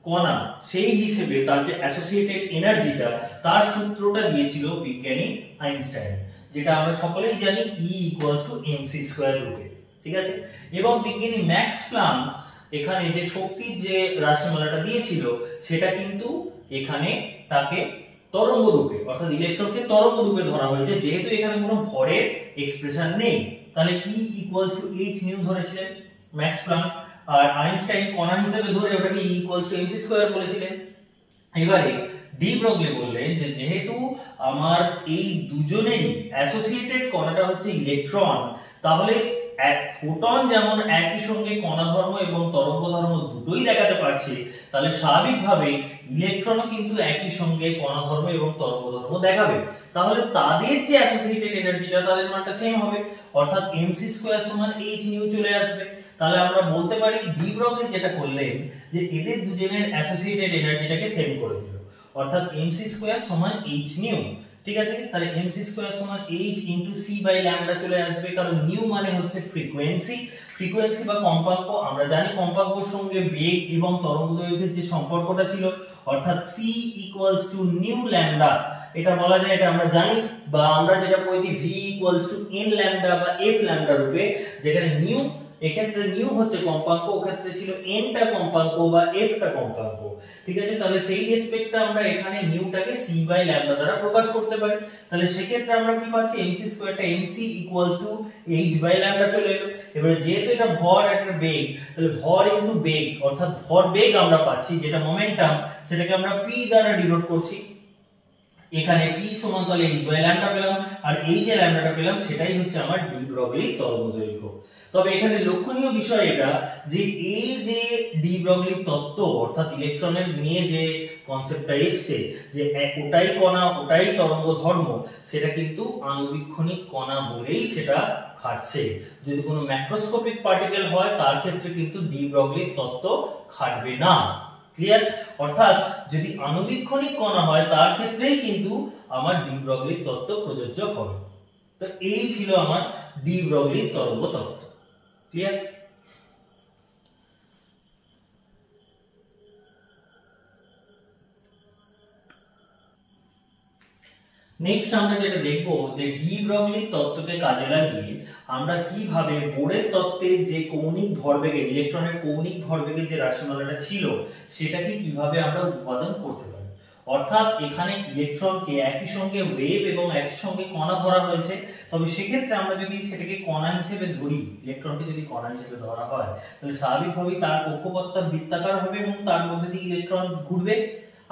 কণা, সেই হিসেবে তার যে অ্যাসোসিয়েটেড এনার্জিটা তার সূত্রটা দিয়েছিল বিজ্ঞানী আইনস্টাইন, যেটা আমরা সকলেই জানি E = mc² রূপে। ঠিক আছে, এবং বিজ্ঞানী ম্যাক্স প্লাঙ্ক এখানে যে শক্তির যে রাশিমালাটা দিয়েছিল সেটা কিন্তু এখানে তাকে তরঙ্গ রূপে অর্থাৎ ইলেকট্রনকে তরঙ্গ রূপে ধরা হয়েছে, যেহেতু এখানে কোনো ভরের এক্সপ্রেশন নেই। তাহলে E = h নিউ ধরেছিলেন ম্যাক্স প্লাঙ্ক, আর আইনস্টাইন কণা হিসেবে ধরে ওটাকে E = mc² বলেছিলেন। এবারে ডি ব্রগলি বললেন যে যেহেতু আমার এই দুজনেরই অ্যাসোসিয়েটেড কণাটা হচ্ছে ইলেকট্রন, তাহলে ফোটন যেমন একই সঙ্গে কণা ধর্ম এবং তরঙ্গ ধর্ম দুটোই দেখাতে পারছে, তাহলে স্বাভাবিকভাবে ইলেকট্রনও কিন্তু একই সঙ্গে কণা ধর্ম এবং তরঙ্গ ধর্ম দেখাবে। তাহলে তাদের যে অ্যাসোসিয়েটেড এনার্জিটা তাদের মানটা সেম হবে, অর্থাৎ mc² = h নিউ চলে আসবে। তাহলে আমরা বলতে পারি ডি ব্রগলি যেটা করলেন যে এদের দুজনের অ্যাসোসিয়েটেড এনার্জিটাকে সেম করে দিল, অর্থাৎ mc² = h নিউ। ঠিক আছে, তাহলে mc² = h * c/λ চলে আসবে, কারণ নিউ মানে হচ্ছে ফ্রিকোয়েন্সি, ফ্রিকোয়েন্সি বা কম্পাঙ্ক। আমরা জানি কম্পাঙ্কের সঙ্গে বেগ এবং তরঙ্গদৈর্ঘ্যের যে সম্পর্কটা ছিল, অর্থাৎ c = νλ, এটা বলা যায়, এটা আমরা জানি, বা আমরা যেটা পড়েছি v = nλ বা fλ রূপে, যেখানে নিউ এক্ষেত্রে নিউ হচ্ছে কম্পাঙ্ক, ওক্ষেত্রে ছিল n টা কম্পাঙ্ক বা f টা কম্পাঙ্ক। ঠিক আছে, তাহলে সেই রেসপেক্টে আমরা এখানে নিউটাকে c/λ দ্বারা প্রকাশ করতে পারি। তাহলে সেক্ষেত্রে আমরা কি পাচ্ছি, mc² টা mc = h/λ চলে এলো। এবারে যেহেতু এটা ভর একটা বেগ, তাহলে ভর ইনটু বেগ অর্থাৎ ভর বেগ আমরা পাচ্ছি, যেটা মোমেন্টাম, সেটাকে আমরা p দ্বারা ডিনোট করছি। এখানে p সমান তাহলে h/λ পেলাম, আর এই যে ল্যামডাটা পেলাম সেটাই হচ্ছে আমার ডি ব্রগলি তরঙ্গদৈর্ঘ্য। তবে এখানে লক্ষণীয় বিষয় এটা যে এই যে ডি ব্রগলি তত্ত্ব অর্থাৎ ইলেকট্রনের নিয়ে যে কনসেপ্টটা এসছে যে ওটাই কণা ওটাই তরঙ্গ ধর্ম, সেটা কিন্তু আণুবীক্ষণিক কণা বলেই সেটা খাটছে। যদি কোনো ম্যাক্রোস্কোপিক পার্টিকেল হয় তার ক্ষেত্রে কিন্তু ডি ব্রগলি তত্ত্ব খাটবে না। ক্লিয়ার? অর্থাৎ যদি আণুবীক্ষণিক কণা হয় তার ক্ষেত্রেই কিন্তু আমার ডি ব্রগলি তত্ত্ব প্রযোজ্য হবে। তো এই ছিল আমার ডি ব্রগলি তরঙ্গ তত্ত্ব। ক্লিয়ার? নেক্সট আমরা যেটা দেখব যে ডি ব্রগলি তত্ত্বকে কাজে লাগিয়ে আমরা কিভাবে বোরের তত্ত্বের যে কৌণিক ভরবেগের ইলেকট্রনের কৌণিক ভরবেগের যে রাশিমালাটা ছিল সেটাকে কিভাবে আমরা উৎপাদন করতে পারি। অর্থাৎ এখানে ইলেকট্রনকে একই সঙ্গে ওয়েভ এবং একই সঙ্গে কণা ধরা হয়েছে, তবে সেক্ষেত্রে আমরা যদি সেটাকে কণা হিসেবে ধরি, ইলেকট্রনকে যদি কণা হিসেবে ধরা হয়, তাহলে স্বাভাবিকভাবেই তার কক্ষপথটা বৃত্তাকার হবে এবং তার মধ্যে দিয়ে ইলেকট্রন ঘুরবে।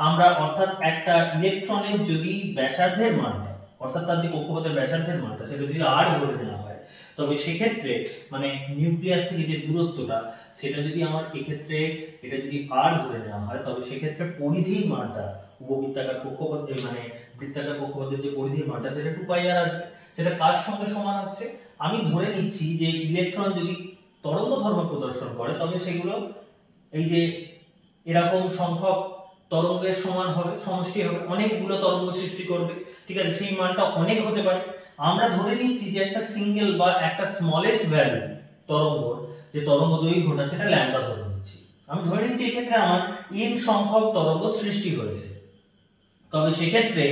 আমরা অর্থাৎ একটা ইলেকট্রনের যদি ব্যাসার্ধের মানটা অর্থাৎ তার যে কক্ষপথের ব্যাসার্ধের মানটা সেটা যদি r ধরে নেওয়া হয়, তবে সেক্ষেত্রে মানে নিউক্লিয়াস থেকে যে দূরত্বটা সেটা যদি আমার এক্ষেত্রে এটা যদি r ধরে নেওয়া হয়, তবে সেক্ষেত্রে পরিধির মানটা উপবৃত্তাকার কক্ষপথে মানে বৃত্তাকার কক্ষপথের যে পরিধির মানটা সেটা 2πr আসবে। সেটা কার সঙ্গে সমান হচ্ছে? আমি ধরে নিচ্ছি যে ইলেকট্রন যদি তরঙ্গ ধর্ম প্রদর্শন করে তবে সেগুলো এই যে এরকম সংখ্যক তরঙ্গের সমান হবে, সমষ্টি হবে, অনেকগুলো তরঙ্গ সৃষ্টি করবে। ঠিক আছে, সেই মানটা অনেক হতে পারে। আমরা ধরে নিচ্ছি যে একটা সিঙ্গেল বা একটা স্মলেস্ট ভ্যালু তরঙ্গ যে তরঙ্গ দৈর্ঘ্যটা সেটা ল্যামডা ধরে নিচ্ছি। আমি ধরে নিচ্ছি এক্ষেত্রে আমার n সংখ্যক তরঙ্গ সৃষ্টি হয়েছে। তবে সেক্ষেত্রে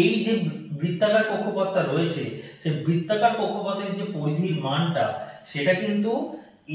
এই যে বৃত্তাকার কক্ষপথটা রয়েছে সেই বৃত্তাকার কক্ষপথের যে পরিধির মানটা সেটা কিন্তু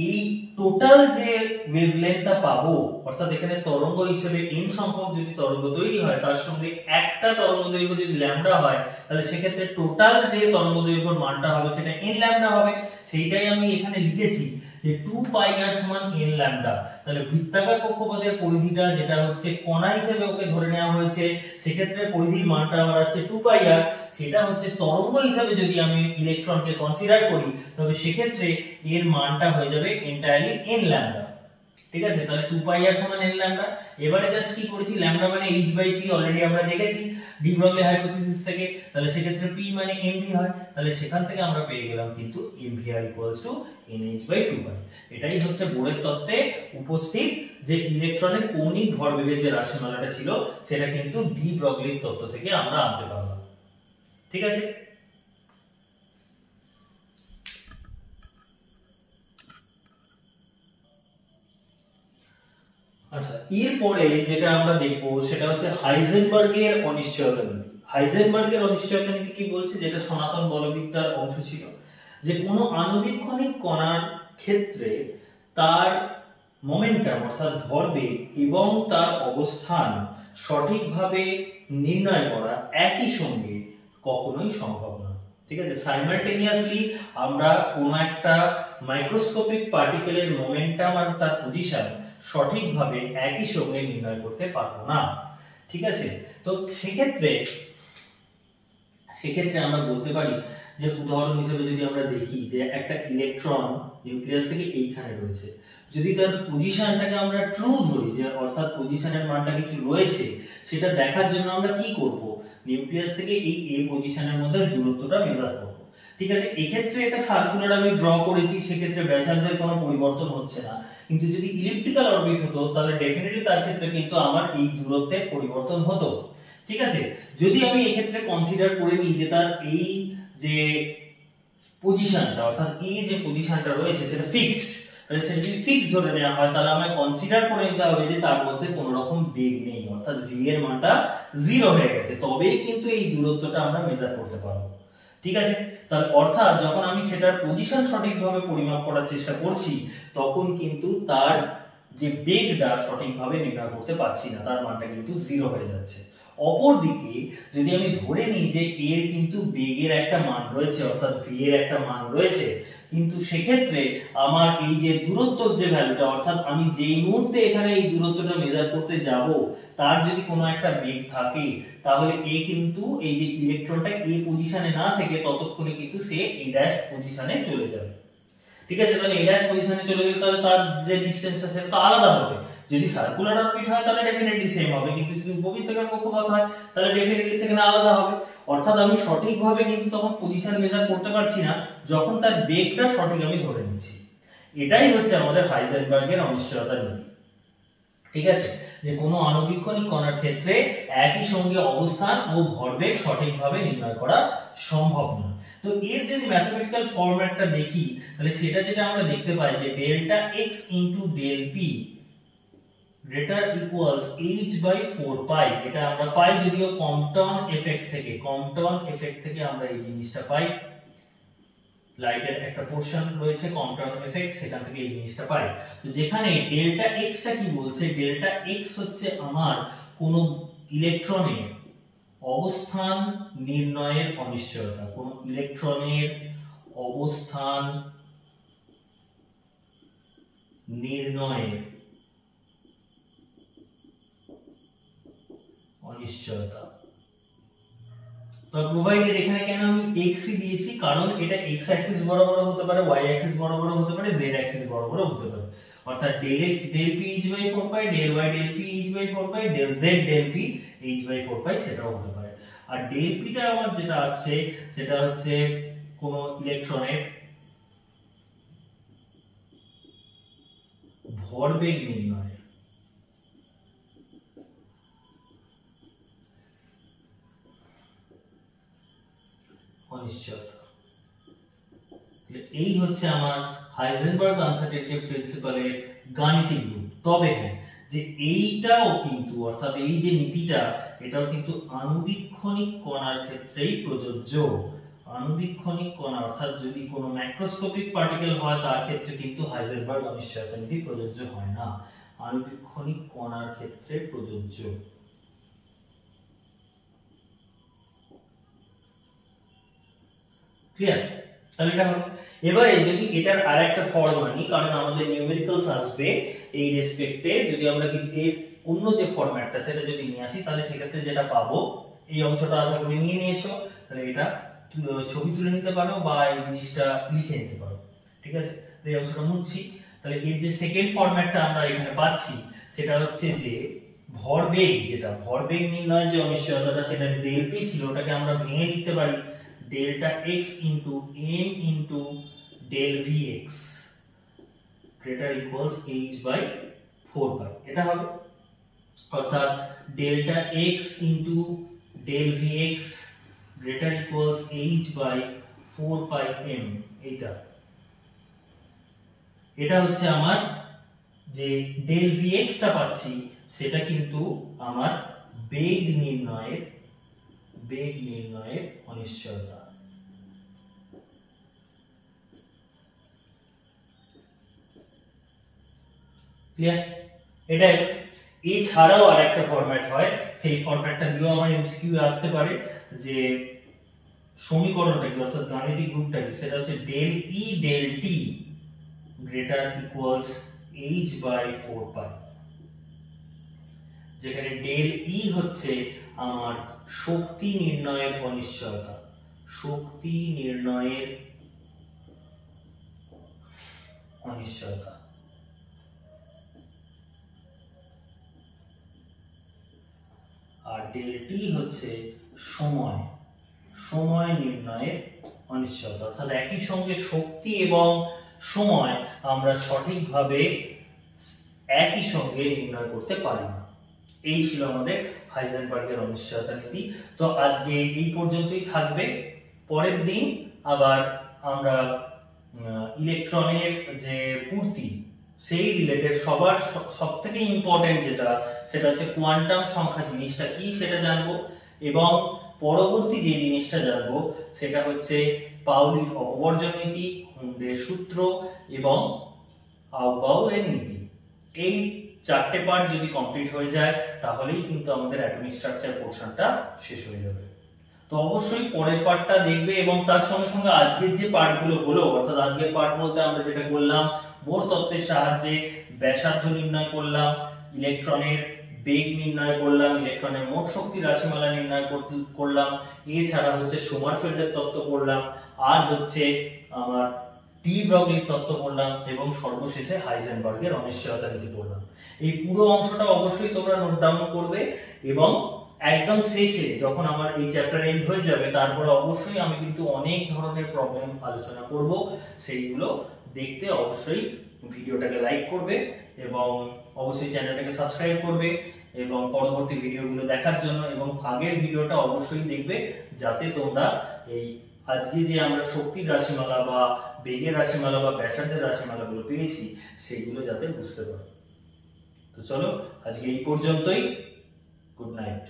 এই টোটাল যে ওয়েভলেন্থটা পাবো, অর্থাৎ এখানে তরঙ্গ হিসেবে n সংখ্যক যদি তরঙ্গ তৈরি হয় তার সঙ্গে একটা তরঙ্গ দৈর্ঘ্য যদি ল্যামডা হয়, তাহলে সেক্ষেত্রে টোটাল যে তরঙ্গ দৈর্ঘ্যের মানটা হবে সেটা n ল্যামডা হবে। সেইটাই আমি এখানে লিখেছি যে 2πr = n ল্যামডা। তাহলে বৃত্তাকার কক্ষপথের পরিধিটা যেটা হচ্ছে কণা হিসেবে ওকে ধরে নেওয়া হয়েছে, সেক্ষেত্রে পরিধির মানটা আমার আসছে 2πr। সেটা হচ্ছে তরঙ্গ হিসেবে যদি আমি ইলেকট্রনকে কনসিডার করি তবে সেক্ষেত্রে এর মানটা হয়ে যাবে এন্টায়ারলি n ল্যামডা। ঠিক আছে, তাহলে 2 পাই আর সমান n ল্যামডা। এবারে জাস্ট কি করেছি, ল্যামডা মানে h বাই p অলরেডি আমরা দেখেছি ডি ব্রগলি হাইপোথিসিস থেকে, তাহলে সেক্ষেত্রে p মানে mv হয়, তাহলে সেখান থেকে আমরা পেয়ে গেলাম কিন্তু mvr = nh বাই 2 পাই। এটাই হচ্ছে বোরের তত্ত্বে উপস্থিত যে ইলেকট্রনের কৌণিক ভরবেগের যে রাশিমালাটা ছিল সেটা কিন্তু ডি ব্রগলির তত্ত্ব থেকে আমরা আনতে পারলাম। ঠিক আছে, আচ্ছা এরপরে যেটা আমরা দেখব সেটা হচ্ছে হাইজেনবার্গের অনিশ্চয়তা নীতি। হাইজেনবার্গের অনিশ্চয়তা নীতি কি বলছে, যেটা সনাতন বলবিদ্যার অংশ ছিল, যে কোনো আণুবীক্ষণিক কণার ক্ষেত্রে তার মোমেন্টাম অর্থাৎ ভরবেগ এবং তার অবস্থান সঠিকভাবে নির্ণয় করা একই সঙ্গে কখনোই সম্ভব না। ঠিক আছে, সাইমালটেনিয়াসলি আমরা কোন একটা মাইক্রোস্কোপিক পার্টিকেলের মোমেন্টাম আর তার পজিশন সঠিকভাবে একই সঙ্গে নির্ণয় করতে পারবো না। ঠিক আছে, তো সেক্ষেত্রে আমরা বলতে পারি যে উদাহরণ হিসেবে যদি আমরা দেখি যে একটা ইলেকট্রন নিউক্লিয়াস থেকে এইখানে রয়েছে, যদি তার পজিশনটাকে আমরা ট্রু ধরি, যে অর্থাৎ পজিশনের মানটা কিছু রয়েছে, সেটা দেখার জন্য আমরা কি করব, নিউক্লিয়াস থেকে এই এ পজিশনের মধ্যে দূরত্বটা মেজার করব। ঠিক আছে, এক্ষেত্রে একটা সার্কুলার আমি ড্র করেছি, সেক্ষেত্রে ব্যাসার্ধের কোনো পরিবর্তন হচ্ছে না, কিন্তু যদি ইলিপ্টিক্যাল অরবিট হতো তাহলে ডেফিনেটলি তার ক্ষেত্রে কিন্তু আমার এই দূরত্বের পরিবর্তন হতো। ঠিক আছে, যদি আমি এই ক্ষেত্রে কনসিডার করে নিই যে তার এই যে পজিশনটা অর্থাৎ এই যে পজিশনটা রয়েছে সেটা ফিক্সড, তাহলে সেটা যদি ফিক্সড ধরে নেওয়া হয় তাহলে আমায় কনসিডার করে নিতে হবে যে তার মধ্যে কোনো রকম বেগ নেই, অর্থাৎ v এর মানটা 0 হয়ে গেছে, তবেই কিন্তু এই দূরত্বটা আমরা মেজার করতে পারবো। ঠিক আছে, তাহলে অর্থাৎ যখন আমি সেটার পজিশন সঠিকভাবে পরিমাপ করার চেষ্টা করছি তখন কিন্তু তার যে বেগটা সঠিকভাবে নির্ণয় করতে পারছি না, তার মানটা কিন্তু 0 হয়ে যাচ্ছে। অপরদিকে যদি আমি ধরে নিই যে এর কিন্তু বেগের একটা মান রয়েছে অর্থাৎ v এর একটা মান রয়েছে, কিন্তু সেক্ষেত্রে আমার এই যে দূরত্বর যে ভ্যালুটা অর্থাৎ আমি যেই মুহূর্তে এখানে এই দূরত্বটা মেজার করতে যাব তার যদি কোনো একটা বেগ থাকে তাহলে এ কিন্তু এই যে ইলেকট্রনটা এ পজিশনে না থেকে ততক্ষণে কিন্তু সে এ ড্যাশ পজিশনে চলে যাবে। ঠিক আছে, তাহলে এ ড্যাশ পজিশনে চলে গেলে তাহলে তার যে ডিসটেন্স আছে সেটা আলাদা হবে। যদি সার্কুলার অরবিট হয় তাহলে ডেফিনেটলি সেম হবে, কিন্তু যদি উপবৃত্তাকার কক্ষপথ হয় তাহলে ডেফিনেটলি সেখানে আলাদা হবে। অর্থাৎ আমি সঠিকভাবে কিন্তু তখন পজিশন মেজার করতে পারছি না যখন তার বেগটা সঠিক আমি ধরে নিচ্ছি। এটাই হচ্ছে আমাদের হাইজেনবার্গের অনিশ্চয়তা নীতি। ঠিক আছে, যে কোনো আণুবীক্ষণিক কণার ক্ষেত্রে একই সঙ্গে অবস্থান ও ভরবেগ সঠিকভাবে নির্ণয় করা সম্ভব না। তো এর যদি ম্যাথমেটিক্যাল ফরম্যাটটা দেখি তাহলে সেটা যেটা আমরা দেখতে পাই যে delta x into del p greater equals h by 4 pi, এটা আমরা পাই যদিও কম্পটন এফেক্ট থেকে আমরা এই জিনিসটা পাই, লাইটের একটা পোরশন রয়েছে কম্পটন এফেক্ট, সেখান থেকে এই জিনিসটা পাই। তো যেখানে ডেল্টা x টা কি বলছে, ডেল্টা x হচ্ছে আমার কোন ইলেকট্রনের অবস্থান নির্ণয়ের অনিশ্চয়তা, কোন ইলেকট্রনের অবস্থান নির্ণয়ের অনিশ্চয়তা। তো প্রোভাইডেড এখানে কেন আমি x ই দিয়েছি, কারণ এটা x অ্যাক্সিস বরাবর হতে পারে, y অ্যাক্সিস বরাবর হতে পারে, z অ্যাক্সিস বরাবর হতে পারে। অর্থাৎ del x del p h by 4 pi, del y del p h by 4 pi, del z del p h by 4 pi সেটাও হতে পারে। আর del p টা আমার যেটা আসছে সেটা হচ্ছে কোন ইলেকট্রনের ভরবেগ নির্ণয় অনিশ্চয়তা। এই হচ্ছে আমার হাইজেনবার্গ আনসার্টেনটি প্রিন্সিপালের গাণিতিক রূপ। তবে হ্যাঁ, যে এইটাও কিন্তু অর্থাৎ এই যে নীতিটা এটাও কিন্তু আণুবীক্ষণিক কণার ক্ষেত্রেই প্রযোজ্য। আণুবীক্ষণিক কণা অর্থাৎ যদি কোনো ম্যাক্রোস্কোপিক পার্টিকেল হয় তার ক্ষেত্রে কিন্তু হাইজেনবার্গ অনিশ্চয়তা নীতি প্রযোজ্য হয় না, আণুবীক্ষণিক কণার ক্ষেত্রে প্রযোজ্য। ক্লিয়ার? তাহলে এটা হলো। এবারে যদি এটার আরেকটা ফর্ম আনি, কারণ আমাদের নিউমেরিক্যালস আসবে এই রেসপেক্টে, যদি আমরা কিছু এর অন্য যে ফরম্যাটটা সেটা যদি নিয়ে আসি তাহলে সেক্ষেত্রে যেটা পাবো, এই অংশটা আশা করি নিয়ে নিয়েছো, তাহলে এটা ছবি তুলে নিতে পারো বা এই জিনিসটা লিখে নিতে পারো। ঠিক আছে, এই অংশটা মুছছি। তাহলে এর যে সেকেন্ড ফরম্যাটটা আমরা এখানে পাচ্ছি সেটা হচ্ছে যে ভরবেগ, যেটা ভরবেগ নির্ণয়ের যে অনিশ্চয়তাটা সেটা ডেল পি ছিল, ওটাকে আমরা ভেঙে লিখতে পারি delta X into M into del V X greater equals H by 4 pi, এটা হবে। অর্থাৎ delta X into del V X greater equals H by 4 pi M, এটা হচ্ছে আমার যে ডেল ভি এক্স টা পাচ্ছি সেটা কিন্তু আমার বেগ নির্ণয়ের অনিশ্চয়তা। ক্লিয়ার? এটা এছাড়াও আরেকটা ফরম্যাট হয়, সেই ফরম্যাটটা দিয়েও আমার এমসিকিউ আসতে পারে যে সমীকরণটা কি অর্থাৎ গাণিতিক রূপটা কি, সেটা হচ্ছে del E del T greater equals H by 4 pi, যেখানে ডেল ই হচ্ছে আমার শক্তি নির্ণয়ের অনিশ্চয়তা, শক্তি নির্ণয়ের অনিশ্চয়তা। আর ডেল টি হচ্ছে সময় নির্ণয়ের অনিশ্চয়তা। অর্থাৎ একই সঙ্গে শক্তি এবং সময় আমরা সঠিকভাবে একই সঙ্গে নির্ণয় করতে পারি না। এই ছিল আমাদের হাইজেনবার্গের অনিশ্চয়তা নীতি। তো আজকে এই পর্যন্তই থাকবে। পরের দিন আবার আমরা ইলেকট্রনের যে পূর্তি সেই রিলেটেড সবার সবথেকে ইম্পর্টেন্ট যেটা সেটা হচ্ছে কোয়ান্টাম সংখ্যা জিনিসটা কি সেটা জানবো, এবং পরবর্তী যে জিনিসটা জানবো সেটা হচ্ছে পাউলির অপবর্জন নীতি, হুন্ডের সূত্র এবং আউবাউ এর নীতি। এই চারটে পার্ট যদি কমপ্লিট হয়ে যায় তাহলেই কিন্তু আমাদের অ্যাটমিক স্ট্রাকচার পোরশনটা শেষ হয়ে যাবে। তো অবশ্যই পরের পার্টটা দেখবে, এবং তার সঙ্গে সঙ্গে আজকের যে পার্টগুলো হলো, অর্থাৎ আজকের পার্ট বলতে আমরা যেটা করলাম বোর তত্ত্বের সাহায্যে ব্যাসার্ধ নির্ণয় করলাম, ইলেকট্রনের বেগ নির্ণয় করলাম, ইলেকট্রনের মোট শক্তি রাশিমালা নির্ণয় করলাম, এছাড়া হচ্ছে সোমারফেল্ডের তত্ত্ব করলাম, আর হচ্ছে আমার ডি ব্রগলির তত্ত্ব করলাম, এবং সর্বশেষে হাইজেনবার্গের অনিশ্চয়তা নীতি করলাম। এই পুরো অংশটা অবশ্যই তোমরা নোট ডাউন করবে, এবং একদম শেষে যখন আমার এই চ্যাপ্টার এন্ড হয়ে যাবে তারপরে অবশ্যই আমি কিন্তু অনেক ধরনের প্রবলেম আলোচনা করব। সেইগুলো দেখতে অবশ্যই ভিডিওটাকে লাইক করবে এবং অবশ্যই চ্যানেলটাকে সাবস্ক্রাইব করবে, এবং পরবর্তী ভিডিওগুলো দেখার জন্য এবং আগের ভিডিওটা অবশ্যই দেখবে, যাতে তোমরা এই আজকে যে আমরা শক্তির রাশিমালা বা বেগের রাশিমালা বা ব্যাসার্ধের রাশিমালাগুলো পেয়েছি সেগুলো যাতে বুঝতে পারো। তো চলো আজকে এই পর্যন্তই। Good night.